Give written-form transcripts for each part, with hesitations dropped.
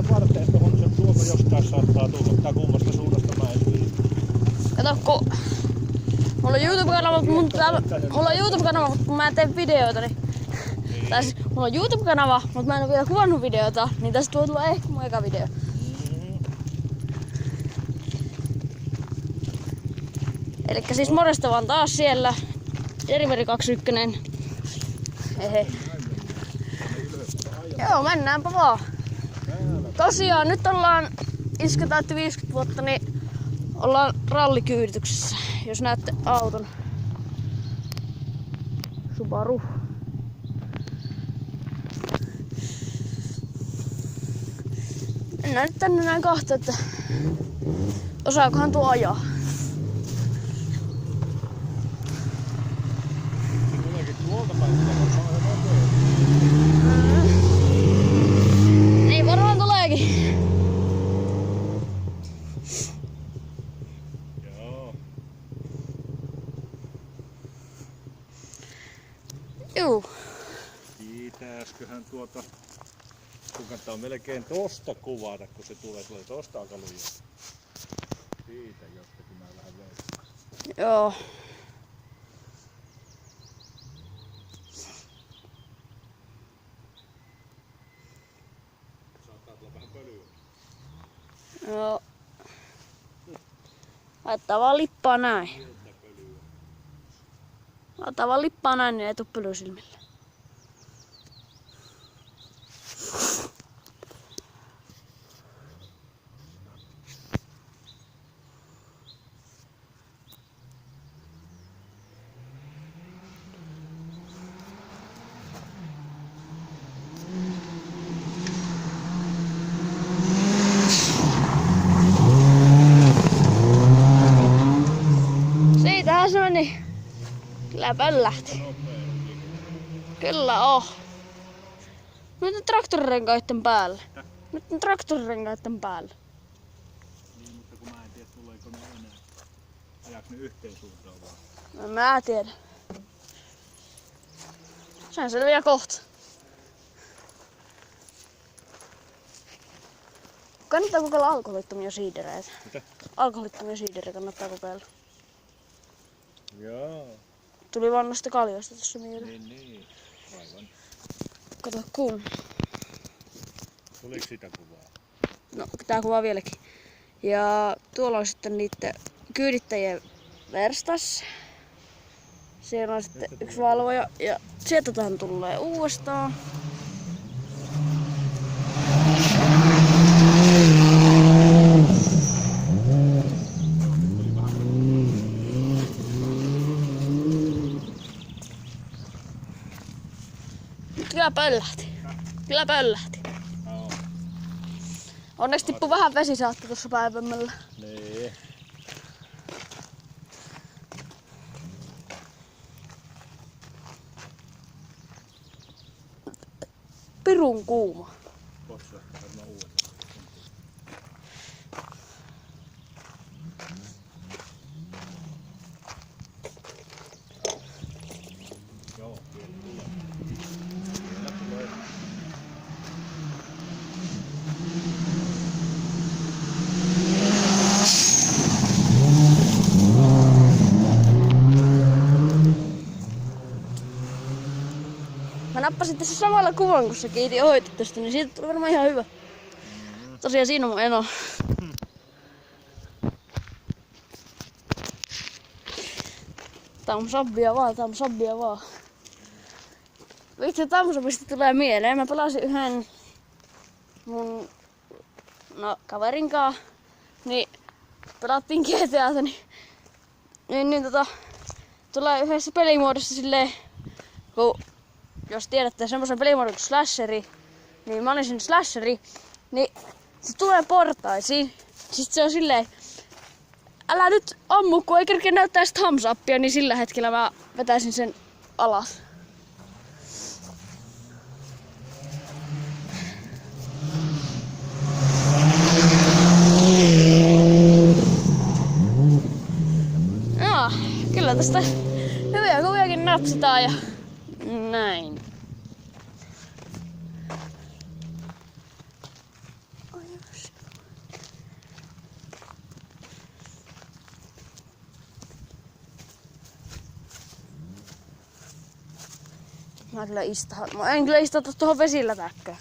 vähän varteesta, kun se tuolta jostain saattaa tulla. Tai kummasta suunnasta mä en tiedä. Kato, kun mulla on YouTube-kanava, mutta mä en tee videoita, niin... Tai siis, mulla on YouTube-kanava, mutta mä en oo vielä kuvannut videota, niin tästä tuo tulla ehkä mun eka video. Elikkä siis morjesta vaan taas siellä. Erimeri 21. Hehe. Joo, mennäänpä vaan. Tosiaan, nyt ollaan iskä täytti 50 vuotta, niin ollaan rallikyydityksessä. Jos näette auton. Subaru. Mennään nyt tänne näin kahta, että osaakohan tuo ajaa. Se tuleekin tuolta päin, Niin varmaan tuleekin. Joo. Juu. Pitäisköhän tuota... Kun kannattaa melkein tosta kuvata, kun se tulee tosta aika lujaa. Siitä jostakin mä vähän veikkaan. Joo. Saattaa tulla vähän pölyä. Joo. Laittaa vaan lippaa näin. Laittaa vaan lippaa näin, niin ei tuu pölyä silmille. Siitähän se meni. Kyllä pöllähti. Kyllä on. Nyt on traktorirenkaiden päällä. Nyt on traktorirenkaiden päällä. Niin, mutta kun mä en tiedä tuleeko ne enää. Ajaako ne yhteen suuntaan vaan? No mä tiedän. Sehän selviää kohta. Kannattaa kokeilla alkoholittomia siidereitä. Mitä? Alkoholittomia siidereitä kannattaa kokeilla. Joo. Tuli vaan noista kaljoista tossa mieleen. Niin. Aivan. Kato kun. Tuliko sitä kuvaa? No tää kuvaa vieläkin. Ja tuolla on sitten niitten kyydittäjien verstas. Siellä on sitten yksi valvoja ja sieltä tähän tulee uudestaan. Kyllä pöllähti. Kyllä pöllähti. Joo. Onneksi tippui vähän vesisaatti tuossa päivämällä. Niin. Pirun kuuma. Kossa varmaan uudestaan. Joo, vielä tulee. Vielä tulee. Mä nappasin tässä samalla kuvan, kun sä kiitin ohit tästä, niin siitä tuli varmaan ihan hyvä. Tosiaan siinä on mun eno. Tamsabbia vaan. Vitsi, Tamsabista tulee mieleen. Mä pelasin yhden mun kaverin kanssa. Niin pelattiin GTAta, niin tulee yhdessä pelimuodossa silleen, kun jos tiedätte semmoisen pelimuodon kuin slasheri, niin mä olin siinä slasheri, niin se tulee portaisiin. Siis se on silleen, älä nyt ammu, kun ei kerkeä näyttää sitä thumbs upia, niin sillä hetkellä mä vetäisin sen alas. No, kyllä tästä hyviä kuviakin napsitaan ja näin. Oi Mä en kyllä istuta tuohon vesilätäkköön.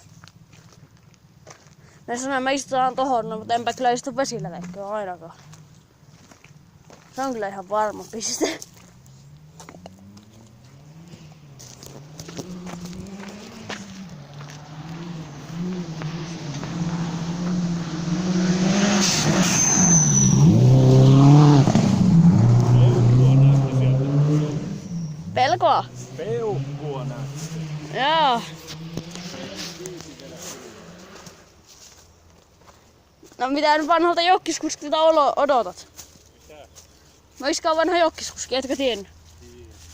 Ne sanoo, että mä istutaan tohon, no, mutta enpä kyllä istu vesilätäkköön ainakaan. Se on kyllä ihan varma piste. Pelkoa? Peukkua näytti. Joo. No mitä nyt vanhalta jokkiskuskilta odotat? Mitä? No iskä vanha jokkiskuski, etkö tiennyt?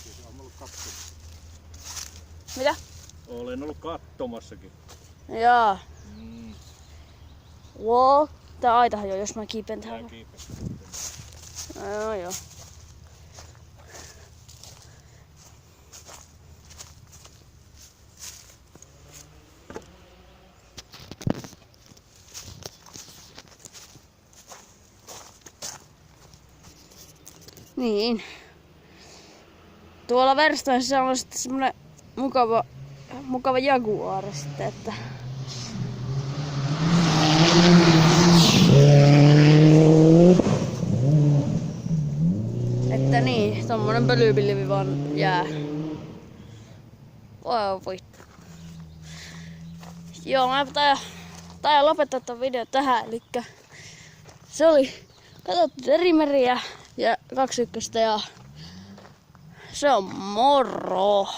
Se on ollut katsomassa. Mitä? Olen ollut kattomassakin. Joo. Mm. Wow. Tää aitahan jo, jos mä kiipeen Tää tähän. kiipeä. Joo, joo. Niin. Tuolla verstaissa on sitten semmonen mukava Jaguar sitten, että niin, tommonen pölypilvi vaan jää. Voi. Joo, mä taidan lopettaa ton video tähän, elikkä se oli katsottu Terimeriä ja 21 ja se on moro!